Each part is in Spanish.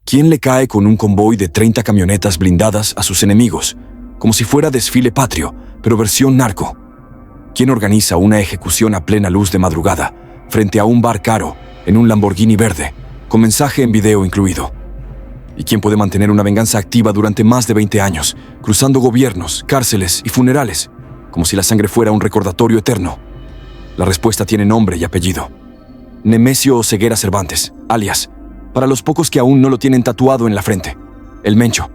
¿Quién le cae con un convoy de 30 camionetas blindadas a sus enemigos, como si fuera desfile patrio, pero versión narco? ¿Quién organiza una ejecución a plena luz de madrugada, frente a un bar caro, en un Lamborghini verde, con mensaje en video incluido? ¿Y quién puede mantener una venganza activa durante más de 20 años, cruzando gobiernos, cárceles y funerales, como si la sangre fuera un recordatorio eterno? La respuesta tiene nombre y apellido. Nemesio Oseguera Cervantes, alias, para los pocos que aún no lo tienen tatuado en la frente, el Mencho.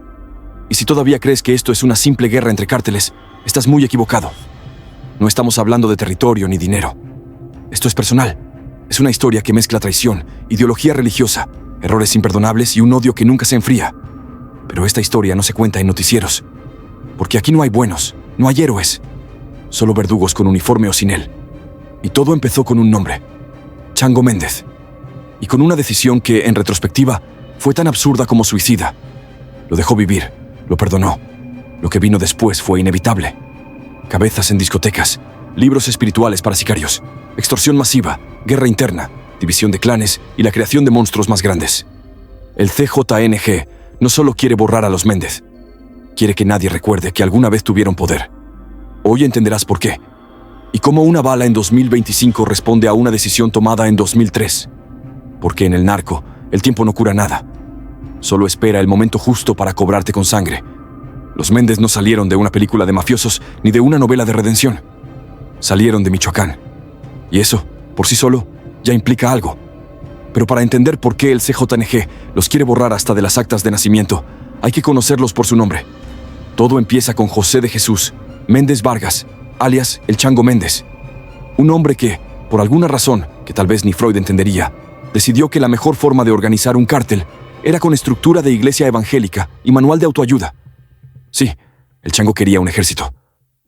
Y si todavía crees que esto es una simple guerra entre cárteles, estás muy equivocado. No estamos hablando de territorio ni dinero. Esto es personal. Es una historia que mezcla traición, ideología religiosa, errores imperdonables y un odio que nunca se enfría. Pero esta historia no se cuenta en noticieros. Porque aquí no hay buenos, no hay héroes. Solo verdugos con uniforme o sin él. Y todo empezó con un nombre: Chango Méndez. Y con una decisión que, en retrospectiva, fue tan absurda como suicida. Lo dejó vivir, lo perdonó. Lo que vino después fue inevitable. Cabezas en discotecas, libros espirituales para sicarios, extorsión masiva, guerra interna, división de clanes y la creación de monstruos más grandes. El CJNG no solo quiere borrar a los Méndez, quiere que nadie recuerde que alguna vez tuvieron poder. Hoy entenderás por qué. Y cómo una bala en 2025 responde a una decisión tomada en 2003. Porque en el narco, el tiempo no cura nada. Solo espera el momento justo para cobrarte con sangre. Los Méndez no salieron de una película de mafiosos ni de una novela de redención. Salieron de Michoacán. Y eso, por sí solo, ya implica algo. Pero para entender por qué el CJNG los quiere borrar hasta de las actas de nacimiento, hay que conocerlos por su nombre. Todo empieza con José de Jesús Méndez Vargas, alias el Chango Méndez. Un hombre que, por alguna razón que tal vez ni Freud entendería, decidió que la mejor forma de organizar un cártel era con estructura de iglesia evangélica y manual de autoayuda. Sí, el Chango quería un ejército,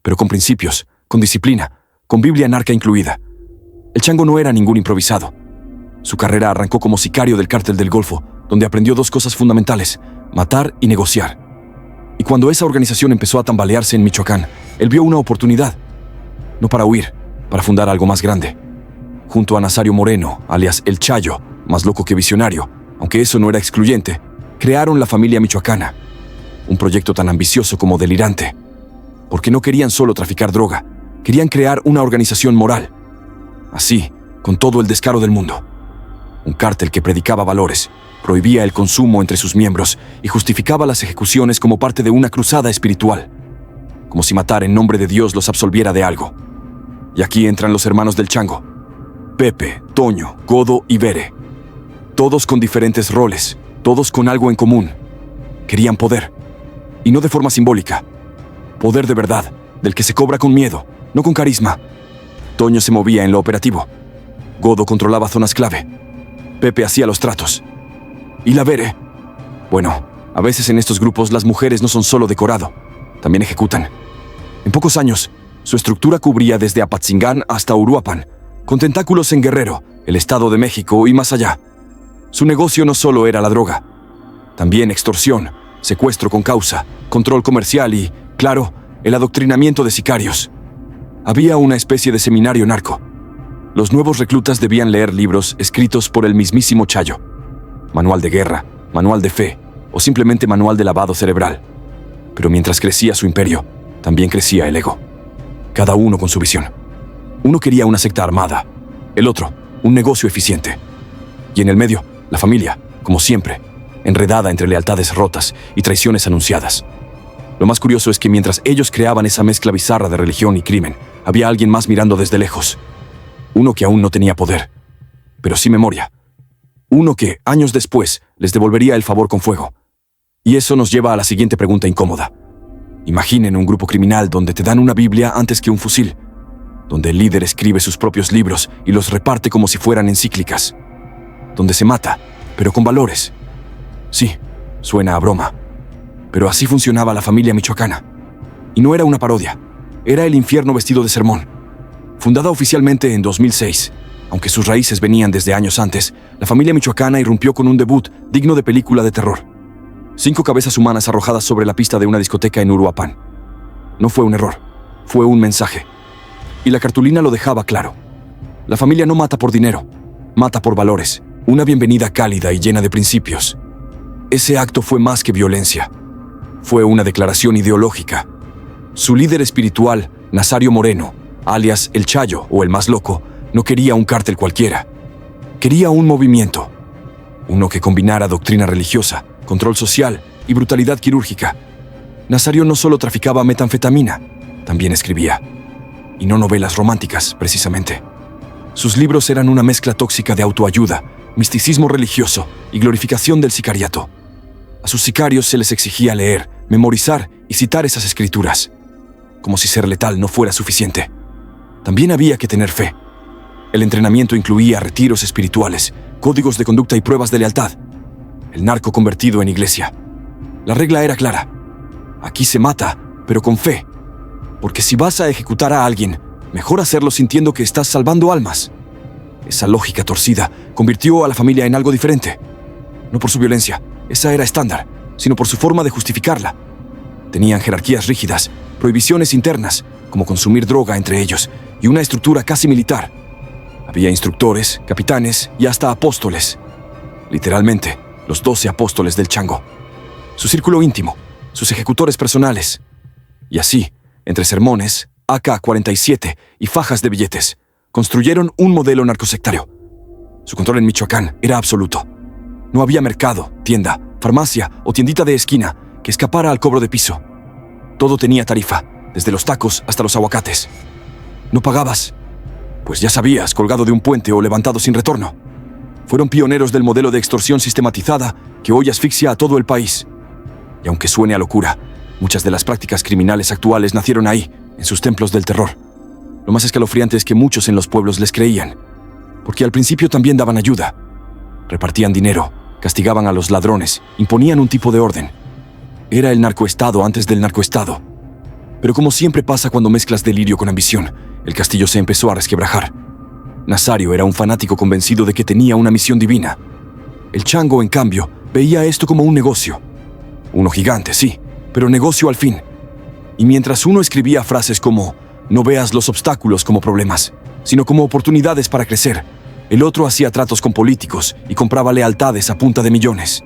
pero con principios, con disciplina, con Biblia narca incluida. El Chango no era ningún improvisado. Su carrera arrancó como sicario del Cártel del Golfo, donde aprendió dos cosas fundamentales: matar y negociar. Y cuando esa organización empezó a tambalearse en Michoacán, él vio una oportunidad. No para huir, para fundar algo más grande. Junto a Nazario Moreno, alias El Chayo, más loco que visionario, aunque eso no era excluyente, crearon la Familia Michoacana. Un proyecto tan ambicioso como delirante. Porque no querían solo traficar droga, querían crear una organización moral. Así, con todo el descaro del mundo. Un cártel que predicaba valores, prohibía el consumo entre sus miembros y justificaba las ejecuciones como parte de una cruzada espiritual. Como si matar en nombre de Dios los absolviera de algo. Y aquí entran los hermanos del Chango: Pepe, Toño, Godo y Bere. Todos con diferentes roles, todos con algo en común. Querían poder. Y no de forma simbólica. Poder de verdad, del que se cobra con miedo, no con carisma. Toño se movía en lo operativo. Godo controlaba zonas clave. Pepe hacía los tratos. ¿Y la Bere? Bueno, a veces en estos grupos las mujeres no son solo decorado, también ejecutan. En pocos años, su estructura cubría desde Apatzingán hasta Uruapan, con tentáculos en Guerrero, el Estado de México y más allá. Su negocio no solo era la droga, también extorsión, secuestro con causa, control comercial y, claro, el adoctrinamiento de sicarios. Había una especie de seminario narco. Los nuevos reclutas debían leer libros escritos por el mismísimo Chayo. Manual de guerra, manual de fe o simplemente manual de lavado cerebral. Pero mientras crecía su imperio, también crecía el ego. Cada uno con su visión. Uno quería una secta armada, el otro, un negocio eficiente. Y en el medio, la familia, como siempre, enredada entre lealtades rotas y traiciones anunciadas. Lo más curioso es que mientras ellos creaban esa mezcla bizarra de religión y crimen, había alguien más mirando desde lejos. Uno que aún no tenía poder, pero sí memoria. Uno que, años después, les devolvería el favor con fuego. Y eso nos lleva a la siguiente pregunta incómoda. Imaginen un grupo criminal donde te dan una Biblia antes que un fusil, donde el líder escribe sus propios libros y los reparte como si fueran encíclicas, donde se mata, pero con valores. Sí, suena a broma, pero así funcionaba la familia michoacana. Y no era una parodia, era el infierno vestido de sermón. Fundada oficialmente en 2006, aunque sus raíces venían desde años antes, la familia michoacana irrumpió con un debut digno de película de terror. 5 cabezas humanas arrojadas sobre la pista de una discoteca en Uruapan. No fue un error, fue un mensaje. Y la cartulina lo dejaba claro. La familia no mata por dinero, mata por valores. Una bienvenida cálida y llena de principios. Ese acto fue más que violencia. Fue una declaración ideológica. Su líder espiritual, Nazario Moreno, alias El Chayo o el Más Loco, no quería un cártel cualquiera. Quería un movimiento. Uno que combinara doctrina religiosa, control social y brutalidad quirúrgica. Nazario no solo traficaba metanfetamina, también escribía. Y no novelas románticas, precisamente. Sus libros eran una mezcla tóxica de autoayuda, misticismo religioso y glorificación del sicariato. A sus sicarios se les exigía leer, memorizar y citar esas escrituras, como si ser letal no fuera suficiente. También había que tener fe. El entrenamiento incluía retiros espirituales, códigos de conducta y pruebas de lealtad. El narco convertido en iglesia. La regla era clara. Aquí se mata, pero con fe. Porque si vas a ejecutar a alguien, mejor hacerlo sintiendo que estás salvando almas. Esa lógica torcida convirtió a la familia en algo diferente. No por su violencia, esa era estándar, sino por su forma de justificarla. Tenían jerarquías rígidas, prohibiciones internas, como consumir droga entre ellos, y una estructura casi militar. Había instructores, capitanes y hasta apóstoles. Literalmente, los 12 apóstoles del Chango. Su círculo íntimo, sus ejecutores personales. Y así, entre sermones, AK-47 y fajas de billetes, construyeron un modelo narcosectario. Su control en Michoacán era absoluto. No había mercado, tienda, farmacia o tiendita de esquina que escapara al cobro de piso. Todo tenía tarifa, desde los tacos hasta los aguacates. No pagabas, pues ya sabías, colgado de un puente o levantado sin retorno. Fueron pioneros del modelo de extorsión sistematizada que hoy asfixia a todo el país. Y aunque suene a locura, muchas de las prácticas criminales actuales nacieron ahí, en sus templos del terror. Lo más escalofriante es que muchos en los pueblos les creían, porque al principio también daban ayuda. Repartían dinero, castigaban a los ladrones, imponían un tipo de orden. Era el narcoestado antes del narcoestado. Pero como siempre pasa cuando mezclas delirio con ambición, el castillo se empezó a resquebrajar. Nazario era un fanático convencido de que tenía una misión divina. El Chango, en cambio, veía esto como un negocio. Uno gigante, sí, pero negocio al fin. Y mientras uno escribía frases como «No veas los obstáculos como problemas, sino como oportunidades para crecer», el otro hacía tratos con políticos y compraba lealtades a punta de millones.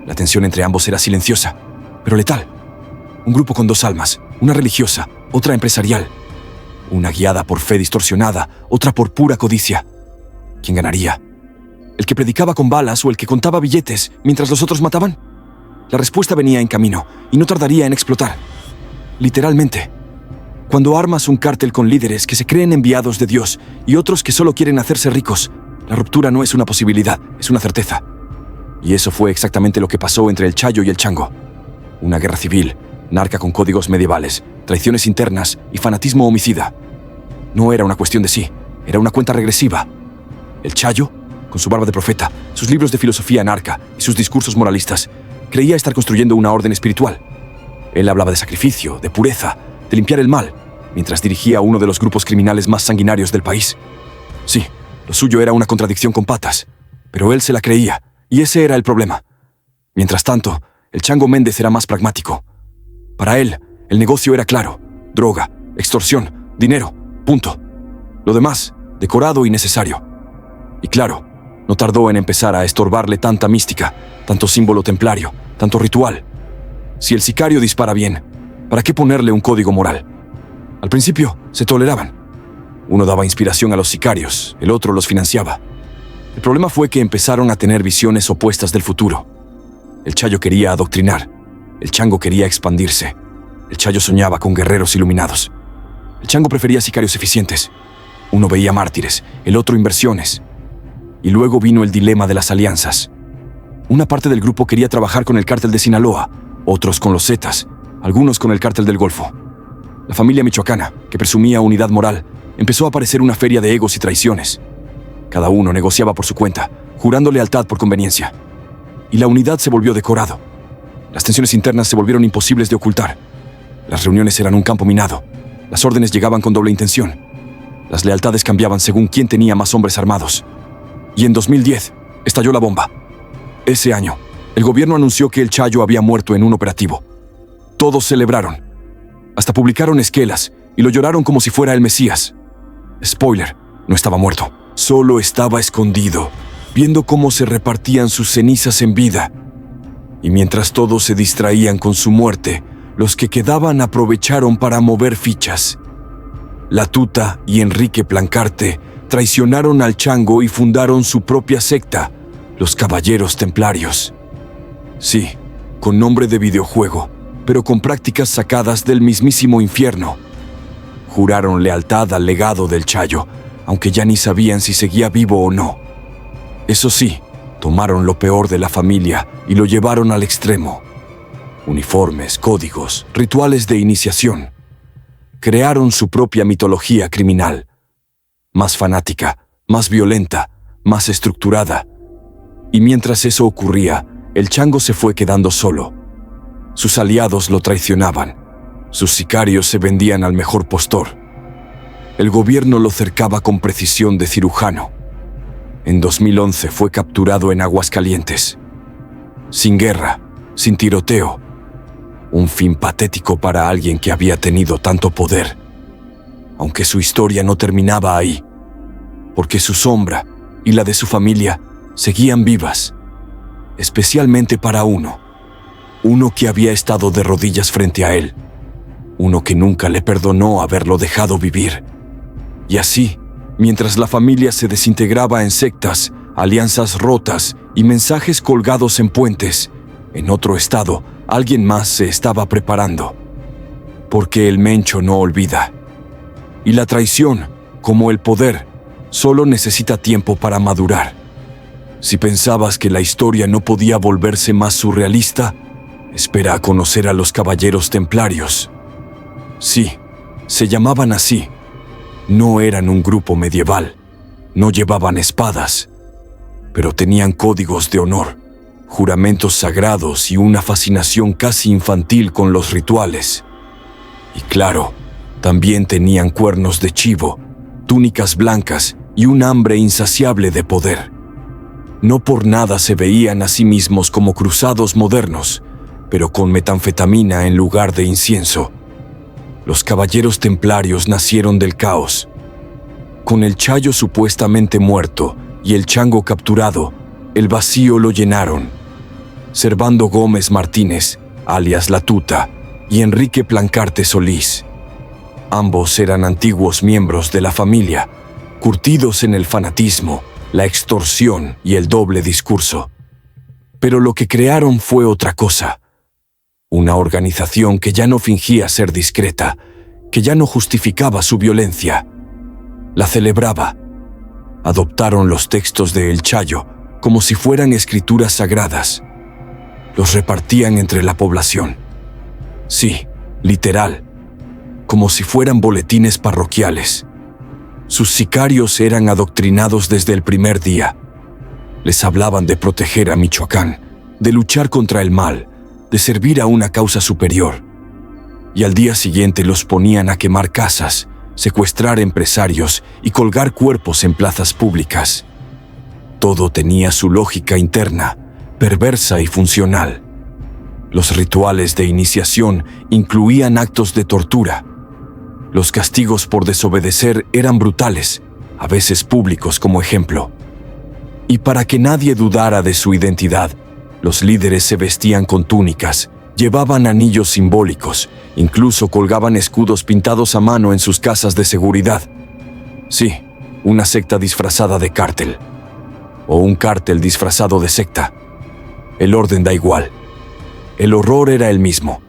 La tensión entre ambos era silenciosa, pero letal. Un grupo con dos almas, una religiosa, otra empresarial. Una guiada por fe distorsionada, otra por pura codicia. ¿Quién ganaría? ¿El que predicaba con balas o el que contaba billetes mientras los otros mataban? La respuesta venía en camino y no tardaría en explotar. Literalmente. Cuando armas un cártel con líderes que se creen enviados de Dios y otros que solo quieren hacerse ricos, la ruptura no es una posibilidad, es una certeza. Y eso fue exactamente lo que pasó entre el Chayo y el Chango. Una guerra civil, narca con códigos medievales, traiciones internas y fanatismo homicida. No era una cuestión de sí, era una cuenta regresiva. El Chayo, con su barba de profeta, sus libros de filosofía narca y sus discursos moralistas, creía estar construyendo una orden espiritual. Él hablaba de sacrificio, de pureza, de limpiar el mal, mientras dirigía a uno de los grupos criminales más sanguinarios del país. Sí, lo suyo era una contradicción con patas, pero él se la creía, y ese era el problema. Mientras tanto, el Chango Méndez era más pragmático. Para él, el negocio era claro: droga, extorsión, dinero, punto. Lo demás, decorado y necesario. Y claro, no tardó en empezar a estorbarle tanta mística, tanto símbolo templario, tanto ritual. Si el sicario dispara bien, ¿para qué ponerle un código moral? Al principio, se toleraban. Uno daba inspiración a los sicarios, el otro los financiaba. El problema fue que empezaron a tener visiones opuestas del futuro. El Chayo quería adoctrinar. El Chango quería expandirse. El Chayo soñaba con guerreros iluminados. El Chango prefería sicarios eficientes. Uno veía mártires, el otro inversiones. Y luego vino el dilema de las alianzas. Una parte del grupo quería trabajar con el cártel de Sinaloa, otros con los Zetas, algunos con el cártel del Golfo. La familia michoacana, que presumía unidad moral, empezó a parecer una feria de egos y traiciones. Cada uno negociaba por su cuenta, jurando lealtad por conveniencia. Y la unidad se volvió decorado. Las tensiones internas se volvieron imposibles de ocultar. Las reuniones eran un campo minado. Las órdenes llegaban con doble intención. Las lealtades cambiaban según quién tenía más hombres armados. Y en 2010, estalló la bomba. Ese año, el gobierno anunció que el Chayo había muerto en un operativo. Todos celebraron. Hasta publicaron esquelas y lo lloraron como si fuera el Mesías. Spoiler, no estaba muerto. Solo estaba escondido, viendo cómo se repartían sus cenizas en vida. Y mientras todos se distraían con su muerte, los que quedaban aprovecharon para mover fichas. La Tuta y Enrique Plancarte traicionaron al Chango y fundaron su propia secta, los Caballeros Templarios. Sí, con nombre de videojuego, pero con prácticas sacadas del mismísimo infierno. Juraron lealtad al legado del Chayo, aunque ya ni sabían si seguía vivo o no. Eso sí, tomaron lo peor de la familia y lo llevaron al extremo. Uniformes, códigos, rituales de iniciación. Crearon su propia mitología criminal. Más fanática, más violenta, más estructurada. Y mientras eso ocurría, el Chango se fue quedando solo. Sus aliados lo traicionaban. Sus sicarios se vendían al mejor postor. El gobierno lo cercaba con precisión de cirujano. En 2011 fue capturado en Aguascalientes. Sin guerra, sin tiroteo. Un fin patético para alguien que había tenido tanto poder. Aunque su historia no terminaba ahí, porque su sombra y la de su familia seguían vivas, especialmente para uno que había estado de rodillas frente a él, uno que nunca le perdonó haberlo dejado vivir. Y así, mientras la familia se desintegraba en sectas, alianzas rotas y mensajes colgados en puentes, en otro estado, alguien más se estaba preparando. Porque el Mencho no olvida. Y la traición, como el poder, solo necesita tiempo para madurar. Si pensabas que la historia no podía volverse más surrealista, espera a conocer a los Caballeros Templarios. Sí, se llamaban así. No eran un grupo medieval, no llevaban espadas, pero tenían códigos de honor, juramentos sagrados y una fascinación casi infantil con los rituales. Y claro, también tenían cuernos de chivo, túnicas blancas y un hambre insaciable de poder. No por nada se veían a sí mismos como cruzados modernos, pero con metanfetamina en lugar de incienso. Los Caballeros Templarios nacieron del caos. Con el Chayo supuestamente muerto y el Chango capturado, el vacío lo llenaron. Servando Gómez Martínez, alias La Tuta, y Enrique Plancarte Solís. Ambos eran antiguos miembros de la familia, curtidos en el fanatismo, la extorsión y el doble discurso. Pero lo que crearon fue otra cosa. Una organización que ya no fingía ser discreta, que ya no justificaba su violencia. La celebraba. Adoptaron los textos de El Chayo como si fueran escrituras sagradas. Los repartían entre la población. Sí, literal, como si fueran boletines parroquiales. Sus sicarios eran adoctrinados desde el primer día. Les hablaban de proteger a Michoacán, de luchar contra el mal, de servir a una causa superior. Y al día siguiente los ponían a quemar casas, secuestrar empresarios y colgar cuerpos en plazas públicas. Todo tenía su lógica interna, perversa y funcional. Los rituales de iniciación incluían actos de tortura. Los castigos por desobedecer eran brutales, a veces públicos como ejemplo. Y para que nadie dudara de su identidad, los líderes se vestían con túnicas, llevaban anillos simbólicos, incluso colgaban escudos pintados a mano en sus casas de seguridad. Sí, una secta disfrazada de cártel. O un cártel disfrazado de secta. El orden da igual. El horror era el mismo.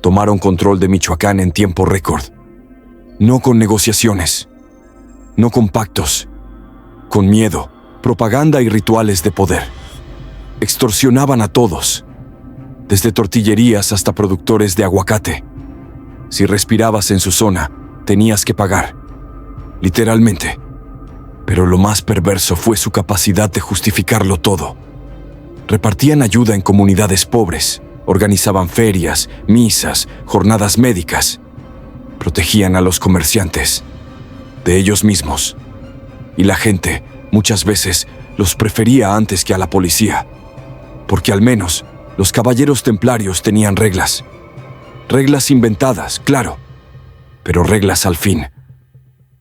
Tomaron control de Michoacán en tiempo récord. No con negociaciones, no con pactos, con miedo, propaganda y rituales de poder. Extorsionaban a todos, desde tortillerías hasta productores de aguacate. Si respirabas en su zona, tenías que pagar, literalmente. Pero lo más perverso fue su capacidad de justificarlo todo. Repartían ayuda en comunidades pobres, organizaban ferias, misas, jornadas médicas. Protegían a los comerciantes, de ellos mismos. Y la gente, muchas veces, los prefería antes que a la policía. Porque al menos, los Caballeros Templarios tenían reglas. Reglas inventadas, claro, pero reglas al fin.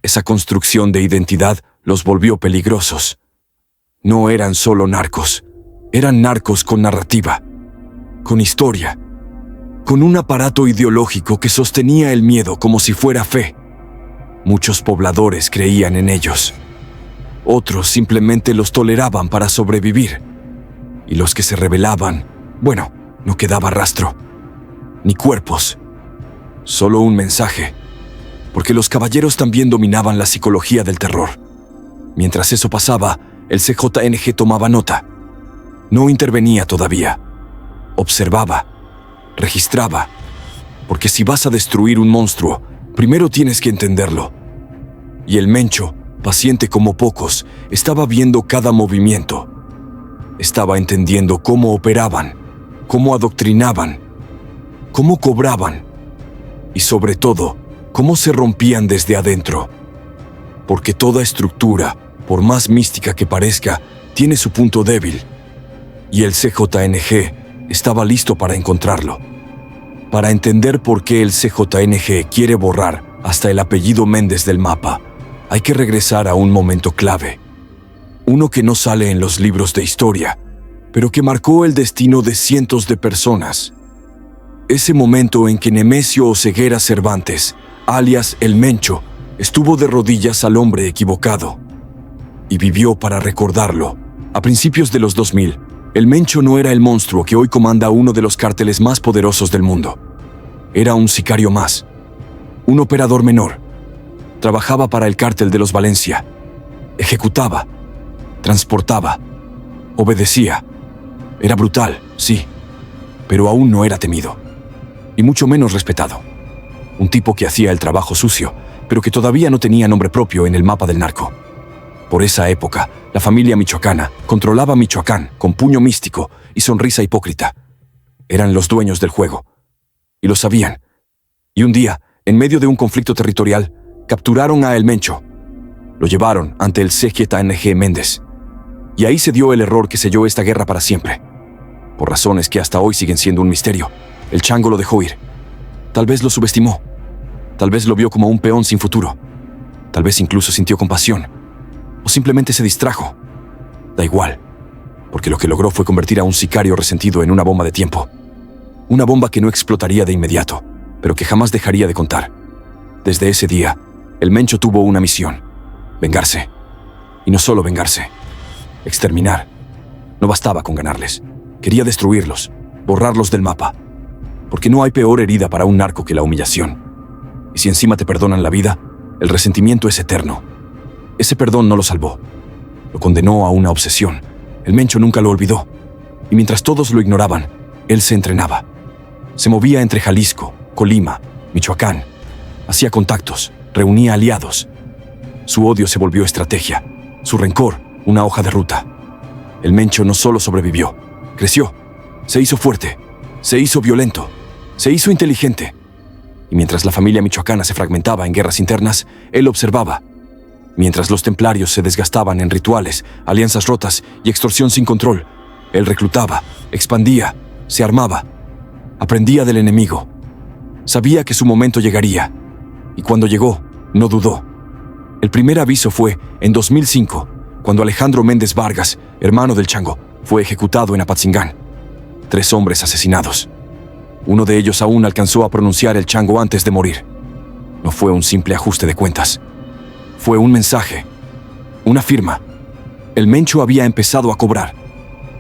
Esa construcción de identidad los volvió peligrosos. No eran solo narcos, eran narcos con narrativa. con historia, con un aparato ideológico que sostenía el miedo como si fuera fe. Muchos pobladores creían en ellos. Otros simplemente los toleraban para sobrevivir. Y los que se rebelaban, bueno, no quedaba rastro, ni cuerpos, solo un mensaje, porque los caballeros también dominaban la psicología del terror. Mientras eso pasaba, el CJNG tomaba nota. No intervenía todavía. Observaba, registraba, porque si vas a destruir un monstruo, primero tienes que entenderlo. Y el Mencho, paciente como pocos, estaba viendo cada movimiento. Estaba entendiendo cómo operaban, cómo adoctrinaban, cómo cobraban y sobre todo, cómo se rompían desde adentro. Porque toda estructura, por más mística que parezca, tiene su punto débil. Y el CJNG estaba listo para encontrarlo. Para entender por qué el CJNG quiere borrar hasta el apellido Méndez del mapa, hay que regresar a un momento clave. Uno que no sale en los libros de historia, pero que marcó el destino de cientos de personas. Ese momento en que Nemesio Oseguera Cervantes, alias El Mencho, estuvo de rodillas al hombre equivocado. Y vivió para recordarlo. A principios de los 2000, El Mencho no era el monstruo que hoy comanda uno de los cárteles más poderosos del mundo. Era un sicario más, un operador menor. Trabajaba para el cártel de los Valencia. Ejecutaba, transportaba, obedecía. Era brutal, sí, pero aún no era temido, y mucho menos respetado. Un tipo que hacía el trabajo sucio, pero que todavía no tenía nombre propio en el mapa del narco. Por esa época, la familia michoacana controlaba Michoacán con puño místico y sonrisa hipócrita. Eran los dueños del juego, y lo sabían. Y un día, en medio de un conflicto territorial, capturaron a El Mencho. Lo llevaron ante el CJNG Méndez. Y ahí se dio el error que selló esta guerra para siempre. Por razones que hasta hoy siguen siendo un misterio, el chango lo dejó ir. Tal vez lo subestimó. Tal vez lo vio como un peón sin futuro. Tal vez incluso sintió compasión. O simplemente se distrajo. Da igual, porque lo que logró fue convertir a un sicario resentido en una bomba de tiempo. Una bomba que no explotaría de inmediato, pero que jamás dejaría de contar. Desde ese día, El Mencho tuvo una misión: vengarse. Y no solo vengarse, exterminar. No bastaba con ganarles. Quería destruirlos, borrarlos del mapa. Porque no hay peor herida para un narco que la humillación. Y si encima te perdonan la vida, el resentimiento es eterno. Ese perdón no lo salvó. Lo condenó a una obsesión. El Mencho nunca lo olvidó. Y mientras todos lo ignoraban, él se entrenaba. Se movía entre Jalisco, Colima, Michoacán. Hacía contactos, reunía aliados. Su odio se volvió estrategia. Su rencor, una hoja de ruta. El Mencho no solo sobrevivió, creció, se hizo fuerte, se hizo violento, se hizo inteligente. Y mientras la familia michoacana se fragmentaba en guerras internas, él observaba. Mientras los templarios se desgastaban en rituales, alianzas rotas y extorsión sin control, él reclutaba, expandía, se armaba, aprendía del enemigo. Sabía que su momento llegaría, y cuando llegó, no dudó. El primer aviso fue en 2005, cuando Alejandro Méndez Vargas, hermano del Chango, fue ejecutado en Apatzingán. 3 hombres asesinados. Uno de ellos aún alcanzó a pronunciar el Chango antes de morir. No fue un simple ajuste de cuentas. Fue un mensaje, una firma. El Mencho había empezado a cobrar,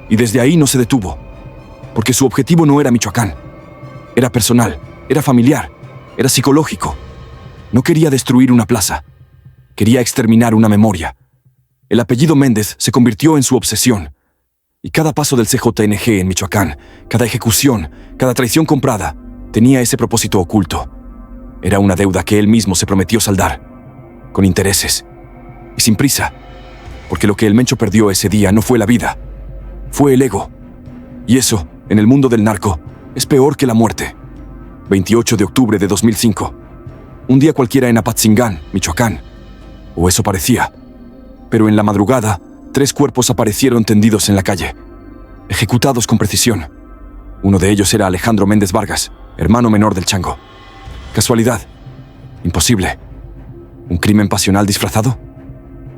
y desde ahí no se detuvo, porque su objetivo no era Michoacán. Era personal, era familiar, era psicológico. No quería destruir una plaza, quería exterminar una memoria. El apellido Méndez se convirtió en su obsesión, y cada paso del CJNG en Michoacán, cada ejecución, cada traición comprada, tenía ese propósito oculto. Era una deuda que él mismo se prometió saldar, con intereses, y sin prisa, porque lo que el Mencho perdió ese día no fue la vida, fue el ego. Y eso, en el mundo del narco, es peor que la muerte. 28 de octubre de 2005. Un día cualquiera en Apatzingán, Michoacán. O eso parecía. Pero en la madrugada, 3 cuerpos aparecieron tendidos en la calle, ejecutados con precisión. Uno de ellos era Alejandro Méndez Vargas, hermano menor del Chango. ¿Casualidad? Imposible. ¿Un crimen pasional disfrazado?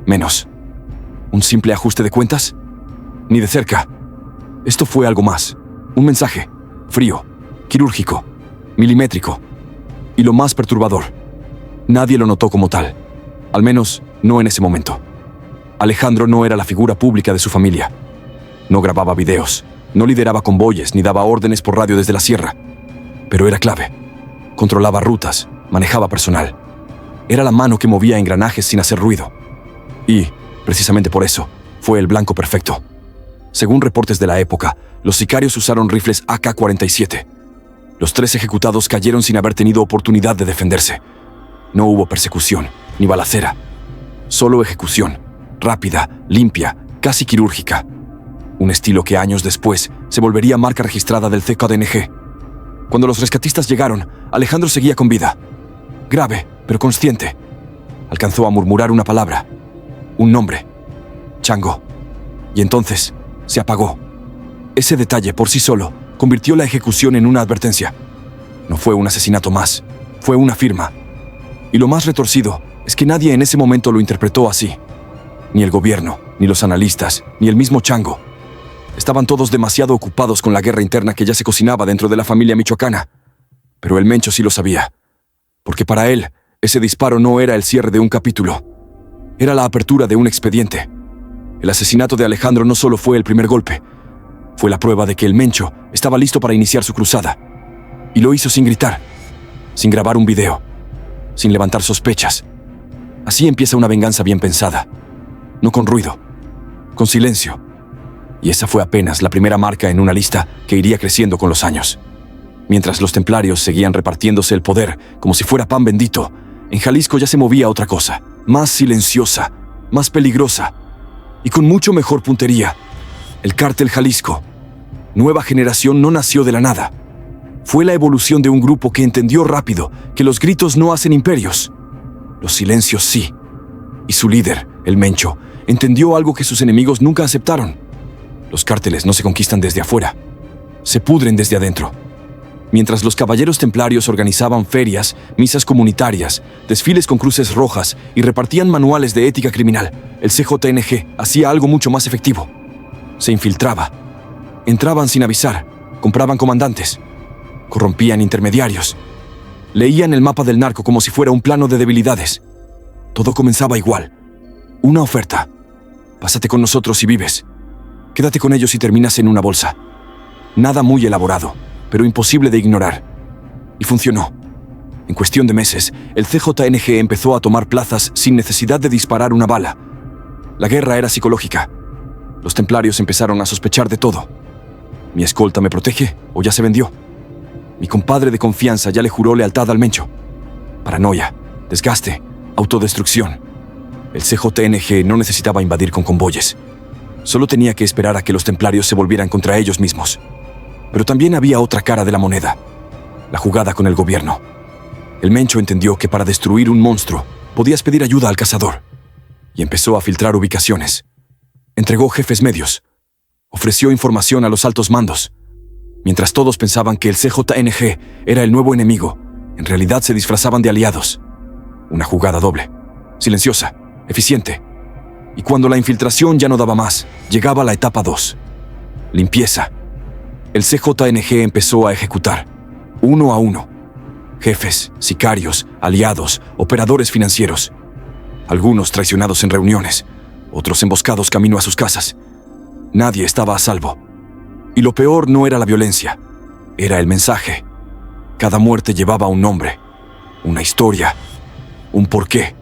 Menos. ¿Un simple ajuste de cuentas? Ni de cerca. Esto fue algo más. Un mensaje. frío, quirúrgico, milimétrico. Y lo más perturbador, nadie lo notó como tal, al menos no en ese momento. Alejandro no era la figura pública de su familia. No grababa videos, no lideraba convoyes ni daba órdenes por radio desde la sierra. Pero era clave. Controlaba rutas, manejaba personal. Era la mano que movía engranajes sin hacer ruido. Y, precisamente por eso, fue el blanco perfecto. Según reportes de la época, los sicarios usaron rifles AK-47. Los 3 ejecutados cayeron sin haber tenido oportunidad de defenderse. No hubo persecución, ni balacera. Solo ejecución, rápida, limpia, casi quirúrgica. Un estilo que años después se volvería marca registrada del CKDNG. Cuando los rescatistas llegaron, Alejandro seguía con vida. Grave, pero consciente. Alcanzó a murmurar una palabra, un nombre: Chango. Y entonces se apagó. Ese detalle por sí solo convirtió la ejecución en una advertencia. No fue un asesinato más, fue una firma. Y lo más retorcido es que nadie en ese momento lo interpretó así. Ni el gobierno, ni los analistas, ni el mismo Chango. Estaban todos demasiado ocupados con la guerra interna que ya se cocinaba dentro de la familia michoacana. Pero el Mencho sí lo sabía. Porque para él, ese disparo no era el cierre de un capítulo. Era la apertura de un expediente. El asesinato de Alejandro no solo fue el primer golpe. Fue la prueba de que el Mencho estaba listo para iniciar su cruzada. Y lo hizo sin gritar, sin grabar un video, sin levantar sospechas. Así empieza una venganza bien pensada. No con ruido, con silencio. Y esa fue apenas la primera marca en una lista que iría creciendo con los años. Mientras los templarios seguían repartiéndose el poder como si fuera pan bendito, en Jalisco ya se movía otra cosa, más silenciosa, más peligrosa y con mucho mejor puntería. El Cártel Jalisco. Nueva Generación no nació de la nada. Fue la evolución de un grupo que entendió rápido que los gritos no hacen imperios. Los silencios sí. Y su líder, el Mencho, entendió algo que sus enemigos nunca aceptaron. Los cárteles no se conquistan desde afuera, se pudren desde adentro. Mientras los caballeros templarios organizaban ferias, misas comunitarias, desfiles con cruces rojas y repartían manuales de ética criminal, el CJNG hacía algo mucho más efectivo. Se infiltraba. Entraban sin avisar, compraban comandantes, corrompían intermediarios, leían el mapa del narco como si fuera un plano de debilidades. Todo comenzaba igual. Una oferta. Pásate con nosotros y vives. Quédate con ellos y terminas en una bolsa. Nada muy elaborado, pero imposible de ignorar. Y funcionó. En cuestión de meses, el CJNG empezó a tomar plazas sin necesidad de disparar una bala. La guerra era psicológica. Los templarios empezaron a sospechar de todo. ¿Mi escolta me protege o ya se vendió? Mi compadre de confianza ya le juró lealtad al Mencho. Paranoia, desgaste, autodestrucción. El CJNG no necesitaba invadir con convoyes. Solo tenía que esperar a que los templarios se volvieran contra ellos mismos. Pero también había otra cara de la moneda, la jugada con el gobierno. El Mencho entendió que para destruir un monstruo podías pedir ayuda al cazador. Y empezó a filtrar ubicaciones. Entregó jefes medios. Ofreció información a los altos mandos. Mientras todos pensaban que el CJNG era el nuevo enemigo, en realidad se disfrazaban de aliados. Una jugada doble, silenciosa, eficiente. Y cuando la infiltración ya no daba más, llegaba la etapa 2. Limpieza. El CJNG empezó a ejecutar, uno a uno. Jefes, sicarios, aliados, operadores financieros. Algunos traicionados en reuniones, otros emboscados camino a sus casas. Nadie estaba a salvo. Y lo peor no era la violencia, era el mensaje. Cada muerte llevaba un nombre, una historia, un porqué.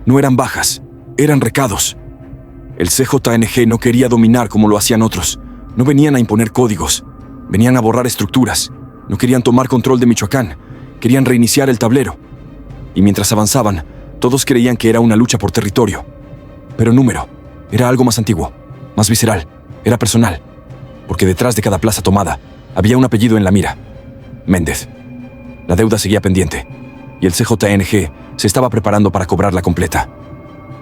No eran bajas, eran recados. El CJNG no quería dominar como lo hacían otros. No venían a imponer códigos, venían a borrar estructuras. No querían tomar control de Michoacán, querían reiniciar el tablero. Y mientras avanzaban, todos creían que era una lucha por territorio. Pero número, era algo más antiguo, más visceral, era personal. Porque detrás de cada plaza tomada, había un apellido en la mira: Méndez. La deuda seguía pendiente, y el CJNG se estaba preparando para cobrarla completa.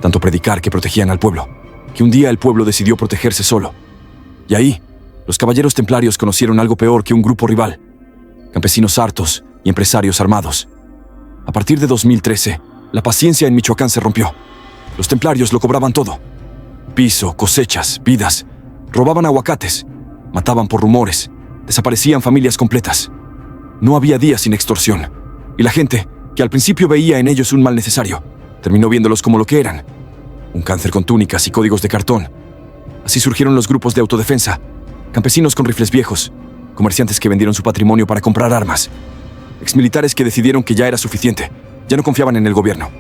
Tanto predicar que protegían al pueblo, que un día el pueblo decidió protegerse solo. Y ahí, los caballeros templarios conocieron algo peor que un grupo rival: campesinos hartos y empresarios armados. A partir de 2013, la paciencia en Michoacán se rompió. Los templarios lo cobraban todo: piso, cosechas, vidas. Robaban aguacates, mataban por rumores, Desaparecían familias completas. No había días sin extorsión. Y la gente, que al principio veía en ellos un mal necesario, terminó viéndolos como lo que eran: un cáncer con túnicas y códigos de cartón. Así surgieron los grupos de autodefensa, campesinos con rifles viejos, comerciantes que vendieron su patrimonio para comprar armas, exmilitares que decidieron que ya era suficiente, ya no confiaban en el gobierno,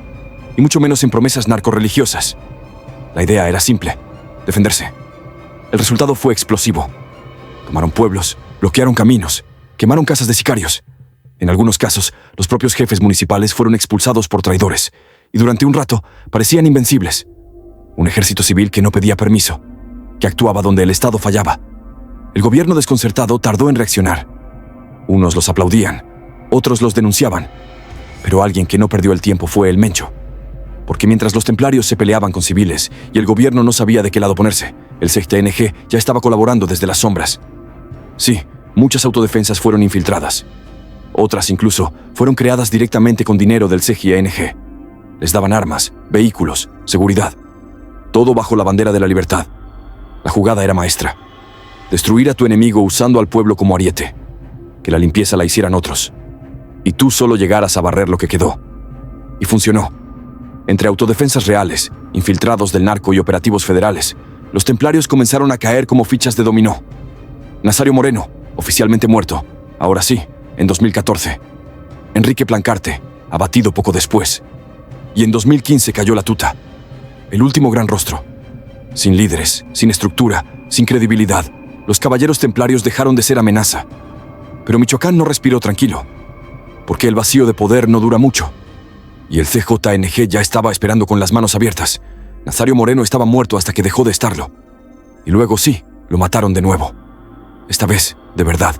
y mucho menos en promesas narcorreligiosas. La idea era simple: defenderse. El resultado fue explosivo. Tomaron pueblos, bloquearon caminos, quemaron casas de sicarios. En algunos casos, los propios jefes municipales fueron expulsados por traidores, y durante un rato parecían invencibles. Un ejército civil que no pedía permiso, que actuaba donde el Estado fallaba. El gobierno desconcertado tardó en reaccionar. Unos los aplaudían, otros los denunciaban, pero alguien que no perdió el tiempo fue el Mencho. Porque mientras los templarios se peleaban con civiles y el gobierno no sabía de qué lado ponerse, el CGING ya estaba colaborando desde las sombras. Sí, muchas autodefensas fueron infiltradas. Otras incluso fueron creadas directamente con dinero del CGING. Les daban armas, vehículos, seguridad. Todo bajo la bandera de la libertad. La jugada era maestra: destruir a tu enemigo usando al pueblo como ariete. Que la limpieza la hicieran otros, y tú solo llegaras a barrer lo que quedó. Y funcionó. Entre autodefensas reales, infiltrados del narco y operativos federales, los templarios comenzaron a caer como fichas de dominó. Nazario Moreno, oficialmente muerto, ahora sí, en 2014. Enrique Plancarte, abatido poco después. Y en 2015 cayó la tuta, el último gran rostro. Sin líderes, sin estructura, sin credibilidad, los caballeros templarios dejaron de ser amenaza. Pero Michoacán no respiró tranquilo, porque el vacío de poder no dura mucho. Y el CGING ya estaba esperando con las manos abiertas. Nazario Moreno estaba muerto hasta que dejó de estarlo. Y luego sí, lo mataron de nuevo. Esta vez, de verdad.